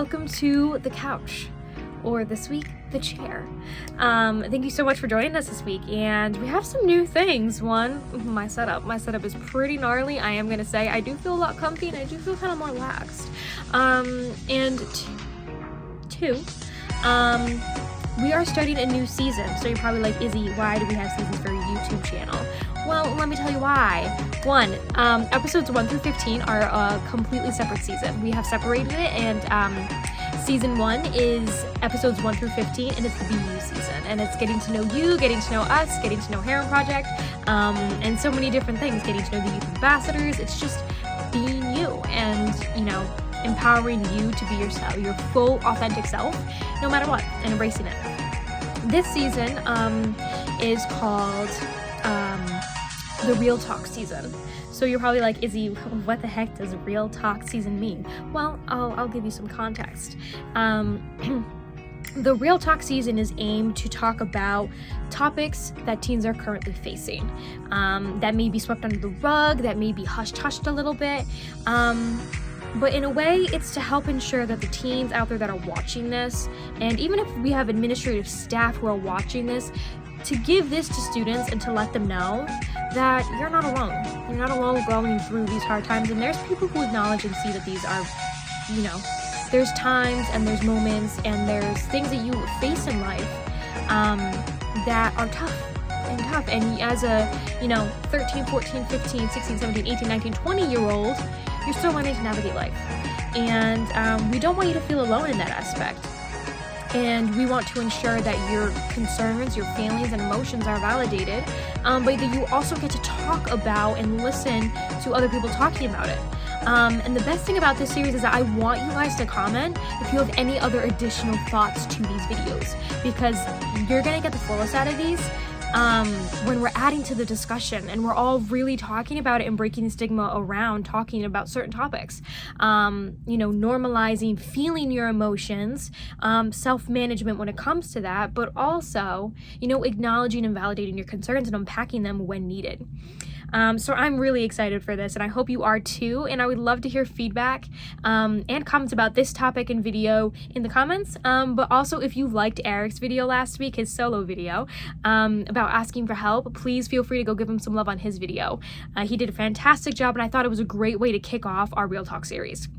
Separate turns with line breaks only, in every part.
welcome to the couch, or this week, the chair. Thank you so much for joining us this week, and we have some new things. One, my setup is pretty gnarly. I am gonna say I do feel a lot comfy, and I do feel kind of more relaxed. And two, we are starting a new season. So you're probably like, Izzy, why do we have seasons for a YouTube channel? Well, let me tell you why. One, episodes 1 through 15 are a completely separate season. We have separated it, and season 1 is episodes 1 through 15, and it's the BU season. And it's getting to know you, getting to know us, getting to know Herren Project, and so many different things. Getting to know the youth ambassadors. It's just being you, and empowering you to be yourself, your full, authentic self, no matter what, and embracing it. This season is called the Real Talk season. So you're probably like, Izzy, what the heck does Real Talk season mean? Well, I'll give you some context. The Real Talk season is aimed to talk about topics that teens are currently facing, that may be swept under the rug, that may be hushed a little bit. But in a way, it's to help ensure that the teens out there that are watching this, and even if we have administrative staff who are watching this, to give this to students and to let them know that you're not alone. You're not alone going through these hard times, and there's people who acknowledge and see that these are, there's times and there's moments and there's things that you face in life that are tough. And as a 13, 14, 15, 16, 17, 18, 19, 20-year-old, you're still learning to navigate life. And we don't want you to feel alone in that aspect. And we want to ensure that your concerns, your feelings, and emotions are validated, but that you also get to talk about and listen to other people talking about it. And the best thing about this series is that I want you guys to comment if you have any other additional thoughts to these videos, because you're going to get the fullest out of these when we're adding to the discussion and we're all really talking about it and breaking the stigma around talking about certain topics. Normalizing feeling your emotions, self-management when it comes to that, but also, acknowledging and validating your concerns and unpacking them when needed. So I'm really excited for this, and I hope you are too, and I would love to hear feedback and comments about this topic and video in the comments, but also if you liked Eric's video last week, his solo video, about asking for help, please feel free to go give him some love on his video. He did a fantastic job, and I thought it was a great way to kick off our Real Talk series.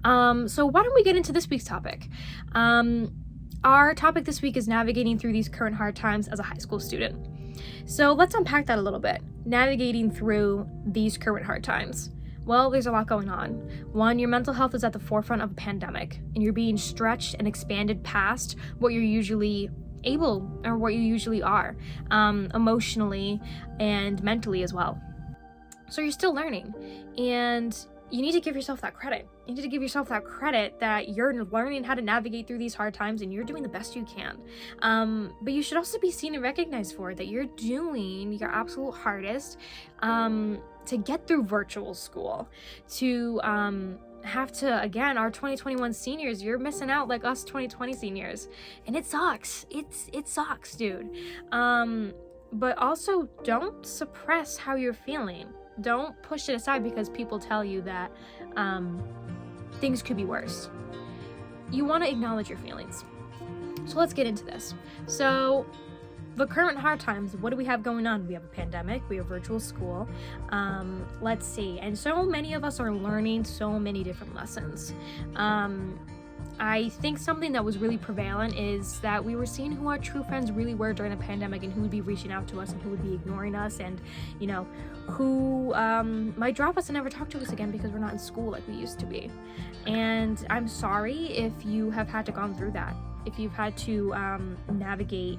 So why don't we get into this week's topic? Our topic this week is navigating through these current hard times as a high school student. So let's unpack that a little bit. Navigating through these current hard times. Well, there's a lot going on. One, your mental health is at the forefront of a pandemic, and you're being stretched and expanded past what you're usually able, or what you usually are, emotionally and mentally as well. So you're still learning, and you need to give yourself that credit. You need to give yourself that credit that you're learning how to navigate through these hard times and you're doing the best you can. But you should also be seen and recognized for it, that you're doing your absolute hardest to get through virtual school, to have to, again, our 2021 seniors, you're missing out like us 2020 seniors. And it sucks. It sucks, dude. But also don't suppress how you're feeling. Don't push it aside because people tell you that things could be worse. You want to acknowledge your feelings. So let's get into this. So the current hard times, what do we have going on? We have a pandemic, we have virtual school. Let's see. And so many of us are learning so many different lessons. I think something that was really prevalent is that we were seeing who our true friends really were during the pandemic, and who would be reaching out to us and who would be ignoring us, and who might drop us and never talk to us again because we're not in school like we used to be. And I'm sorry if you have had to gone through that, if you've had to navigate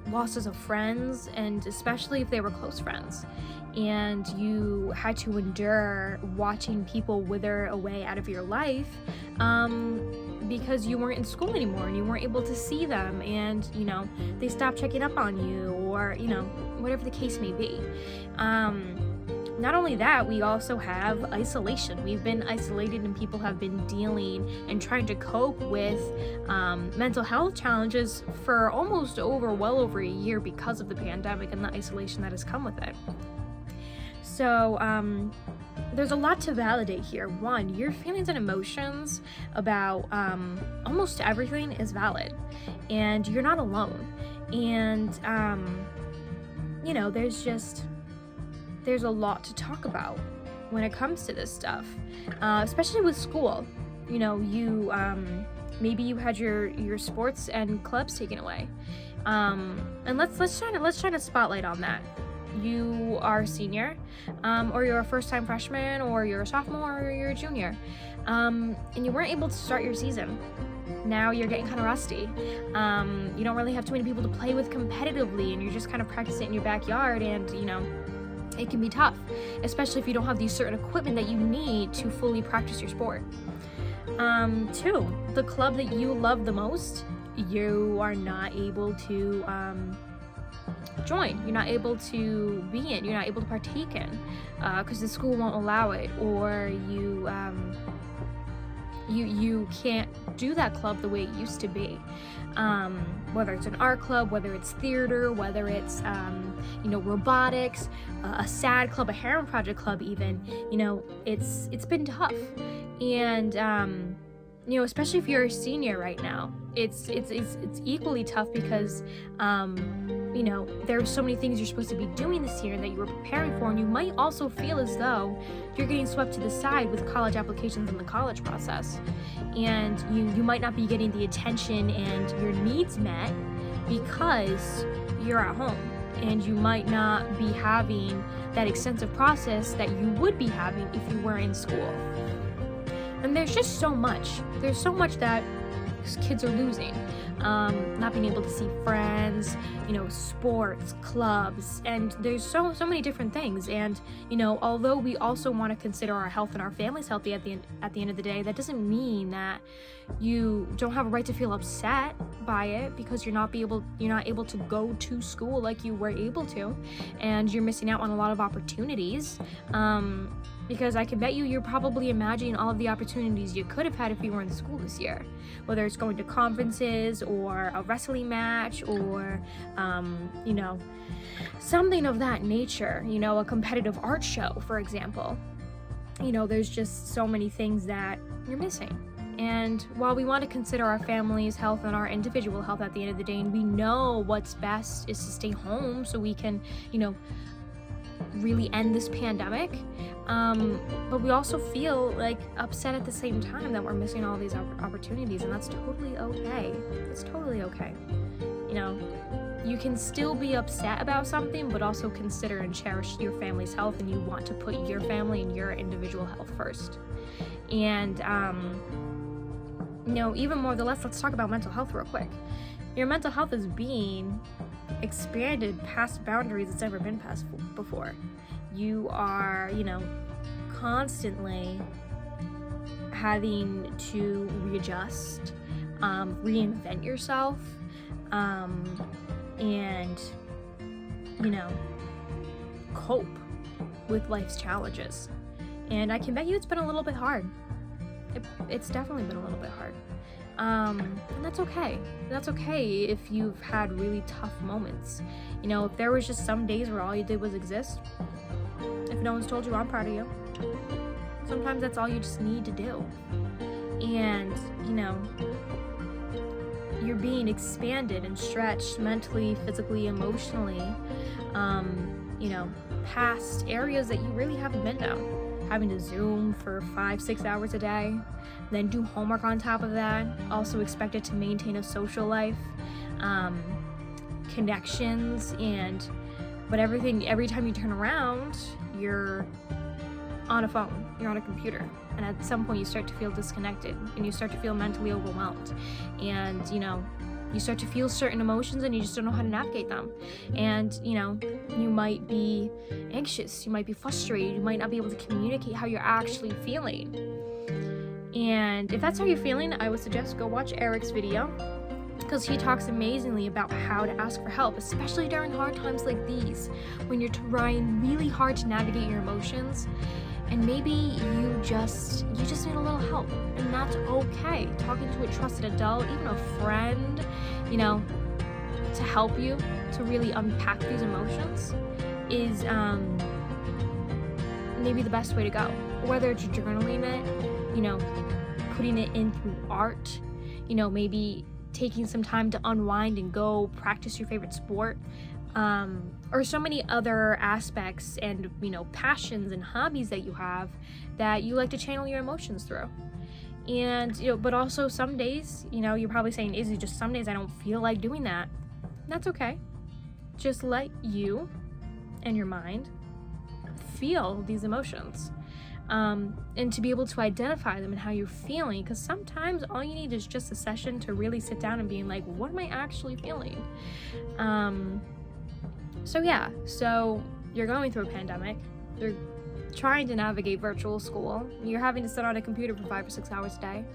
losses of friends, and especially if they were close friends, and you had to endure watching people wither away out of your life because you weren't in school anymore and you weren't able to see them, and they stopped checking up on you, or whatever the case may be. Not only that, we also have isolation. We've been isolated, and people have been dealing and trying to cope with mental health challenges for well over a year because of the pandemic and the isolation that has come with it. So there's a lot to validate here. One, your feelings and emotions about almost everything is valid, and you're not alone. And there's a lot to talk about when it comes to this stuff, especially with school. You maybe you had your sports and clubs taken away, and let's shine a spotlight on that. You are a senior, or you're a first-time freshman, or you're a sophomore, or you're a junior, and you weren't able to start your season. Now you're getting kind of rusty. You don't really have too many people to play with competitively, and you're just kind of practicing in your backyard, and it can be tough, especially if you don't have the certain equipment that you need to fully practice your sport. Two, the club that you love the most, you are not able to join. You're not able to be in. You're not able to partake in because the school won't allow it, or you can't do that club the way it used to be. Whether it's an art club, whether it's theater, whether it's robotics, a SAD club, a Herren project club, even. It's been tough, and especially if you're a senior right now, it's equally tough because there are so many things you're supposed to be doing this year that you were preparing for, and you might also feel as though you're getting swept to the side with college applications in the college process, and you might not be getting the attention and your needs met because you're at home, and you might not be having that extensive process that you would be having if you were in school. And there's just so much. There's so much that kids are losing. Not being able to see friends, sports, clubs, and there's so many different things. And although we also want to consider our health and our family's healthy at the end of the day, that doesn't mean that you don't have a right to feel upset by it because you're not able to go to school like you were able to, and you're missing out on a lot of opportunities. Because I can bet you're probably imagining all of the opportunities you could have had if you were in school this year, whether it's going to conferences or a wrestling match or, something of that nature, a competitive art show, for example. There's just so many things that you're missing. And while we want to consider our family's health and our individual health at the end of the day, and we know what's best is to stay home so we can, really end this pandemic, but we also feel like upset at the same time that we're missing all these opportunities, and that's totally okay. It's totally okay. You can still be upset about something, but also consider and cherish your family's health, and you want to put your family and your individual health first. And even more, let's talk about mental health real quick. Your mental health is being expanded past boundaries it's ever been past before. You are, constantly having to readjust, reinvent yourself, and, cope with life's challenges. And I can bet you it's been a little bit hard. It's definitely been a little bit hard. And that's okay. That's okay if you've had really tough moments. If there was just some days where all you did was exist, if no one's told you, I'm proud of you. Sometimes that's all you just need to do. And, you're being expanded and stretched mentally, physically, emotionally, past areas that you really haven't been down. Having to Zoom for 5-6 hours a day, then do homework on top of that, also expected to maintain a social life, connections, but every time you turn around, you're on a phone, you're on a computer, and at some point you start to feel disconnected, and you start to feel mentally overwhelmed, and you start to feel certain emotions and you just don't know how to navigate them. And you might be anxious, you might be frustrated, you might not be able to communicate how you're actually feeling. And if that's how you're feeling, I would suggest go watch Eric's video, because he talks amazingly about how to ask for help, especially during hard times like these, when you're trying really hard to navigate your emotions, and maybe you just need a little help, and that's okay. Talking to a trusted adult, even a friend, to help you to really unpack these emotions is may be the best way to go. Whether it's journaling it, putting it in through art, maybe taking some time to unwind and go practice your favorite sport, or so many other aspects and, passions and hobbies that you have that you like to channel your emotions through. And, but also some days, you're probably saying, Izzy, just some days I don't feel like doing that. That's okay. Just let you and your mind feel these emotions. And to be able to identify them and how you're feeling, because sometimes all you need is just a session to really sit down and being like, what am I actually feeling? So you're going through a pandemic, you're trying to navigate virtual school, you're having to sit on a computer for 5 or 6 hours a day,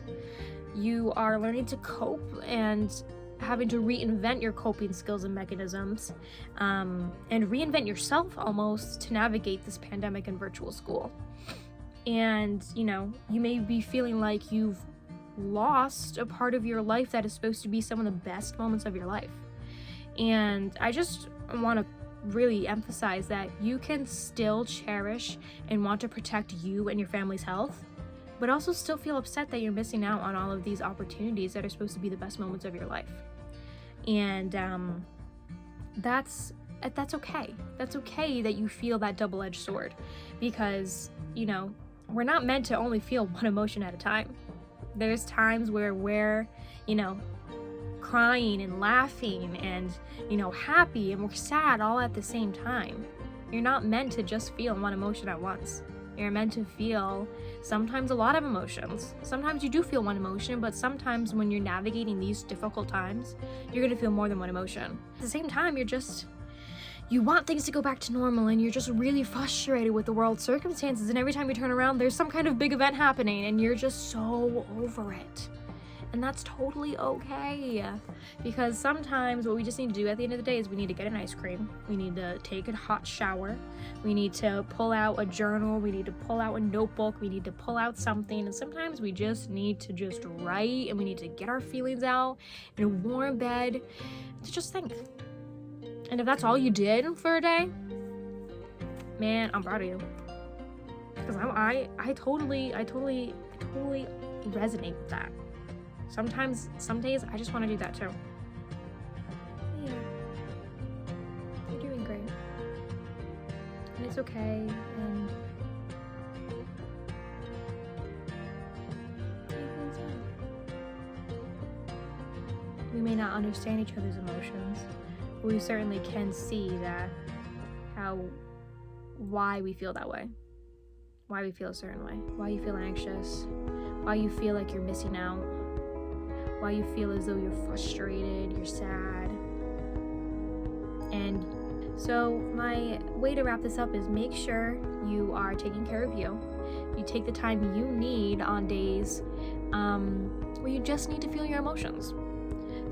you are learning to cope and having to reinvent your coping skills and mechanisms, and reinvent yourself almost to navigate this pandemic and virtual school. And, you may be feeling like you've lost a part of your life that is supposed to be some of the best moments of your life. And I just want to really emphasize that you can still cherish and want to protect you and your family's health, but also still feel upset that you're missing out on all of these opportunities that are supposed to be the best moments of your life. And that's okay. That's okay that you feel that double-edged sword, because, we're not meant to only feel one emotion at a time. There's times where we're, crying and laughing and, happy, and we're sad all at the same time. You're not meant to just feel one emotion at once. You're meant to feel sometimes a lot of emotions. Sometimes you do feel one emotion, but sometimes when you're navigating these difficult times, you're gonna feel more than one emotion. At the same time, you want things to go back to normal, and you're just really frustrated with the world's circumstances, and every time you turn around, there's some kind of big event happening, and you're just so over it. And that's totally okay, because sometimes what we just need to do at the end of the day is we need to get an ice cream, we need to take a hot shower, we need to pull out a journal, we need to pull out a notebook, we need to pull out something, and sometimes we just need to just write, and we need to get our feelings out in a warm bed to just think. And if that's all you did for a day, man, I'm proud of you. Because I totally resonate with that. Sometimes, some days, I just want to do that too. Yeah. You're doing great. And it's okay, and we may not understand each other's emotions, but we certainly can see why we feel that way, why we feel a certain way, why you feel anxious, why you feel like you're missing out, why you feel as though you're frustrated, you're sad. And so my way to wrap this up is make sure you are taking care of you. You take the time you need on days where you just need to feel your emotions.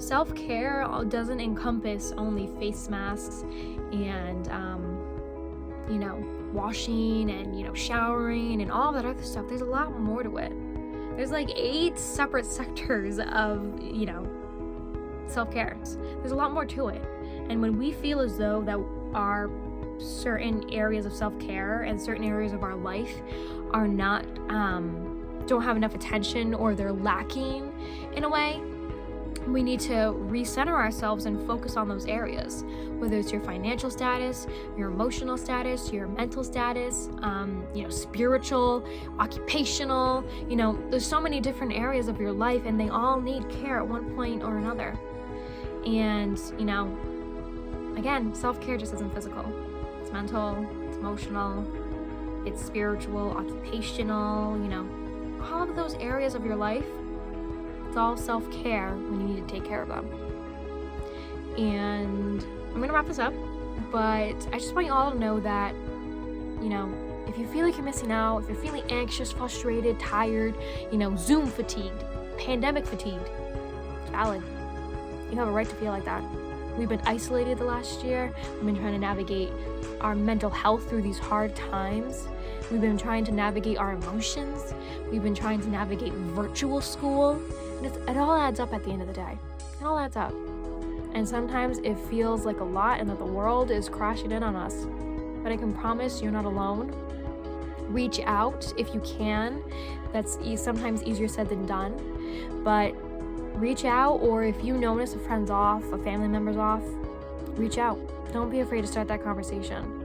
Self-care doesn't encompass only face masks and, washing and, showering and all that other stuff. There's a lot more to it. There's like 8 separate sectors of, self-care. There's a lot more to it. And when we feel as though that our certain areas of self-care and certain areas of our life are not, don't have enough attention, or they're lacking in a way, we need to recenter ourselves and focus on those areas, whether it's your financial status, your emotional status, your mental status, spiritual, occupational, there's so many different areas of your life, and they all need care at one point or another. And, again, self-care just isn't physical. It's mental, it's emotional, it's spiritual, occupational, all of those areas of your life. It's all self-care when you need to take care of them. And I'm going to wrap this up, but I just want you all to know that, if you feel like you're missing out, if you're feeling anxious, frustrated, tired, Zoom fatigued, pandemic fatigued, it's valid. You have a right to feel like that. We've been isolated the last year. We've been trying to navigate our mental health through these hard times. We've been trying to navigate our emotions. We've been trying to navigate virtual school. And it all adds up at the end of the day. It all adds up. And sometimes it feels like a lot and that the world is crashing in on us. But I can promise you're not alone. Reach out if you can. That's sometimes easier said than done, but reach out, or if you notice a friend's off, a family member's off, reach out. Don't be afraid to start that conversation.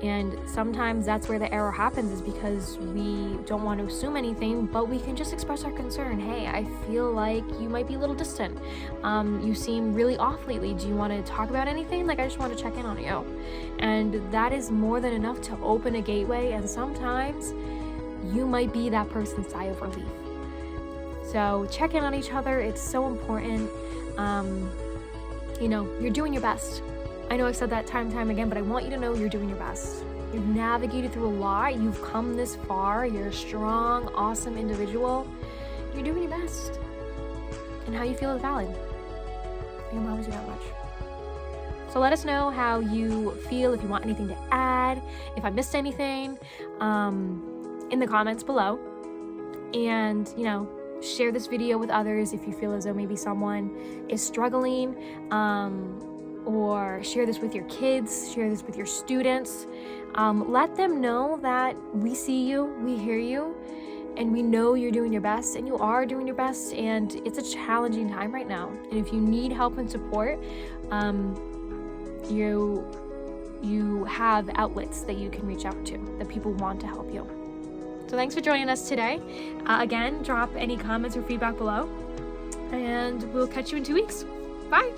And sometimes that's where the error happens, is because we don't want to assume anything, but we can just express our concern. Hey, I feel like you might be a little distant. You seem really off lately. Do you want to talk about anything? Like, I just want to check in on you. And that is more than enough to open a gateway, and sometimes you might be that person's sigh of relief. So check in on each other. It's so important. You're doing your best. I know I've said that time and time again, but I want you to know you're doing your best. You've navigated through a lot. You've come this far. You're a strong, awesome individual. You're doing your best. And how you feel is valid. I can promise you that much. So let us know how you feel, if you want anything to add, if I missed anything, in the comments below. And, share this video with others if you feel as though maybe someone is struggling, or share this with your kids, share this with your students. Let them know that we see you, we hear you, and we know you're doing your best, and you are doing your best, and it's a challenging time right now. And if you need help and support, you have outlets that you can reach out to, that people want to help you. So thanks for joining us today. Again, drop any comments or feedback below, and we'll catch you in 2 weeks. Bye.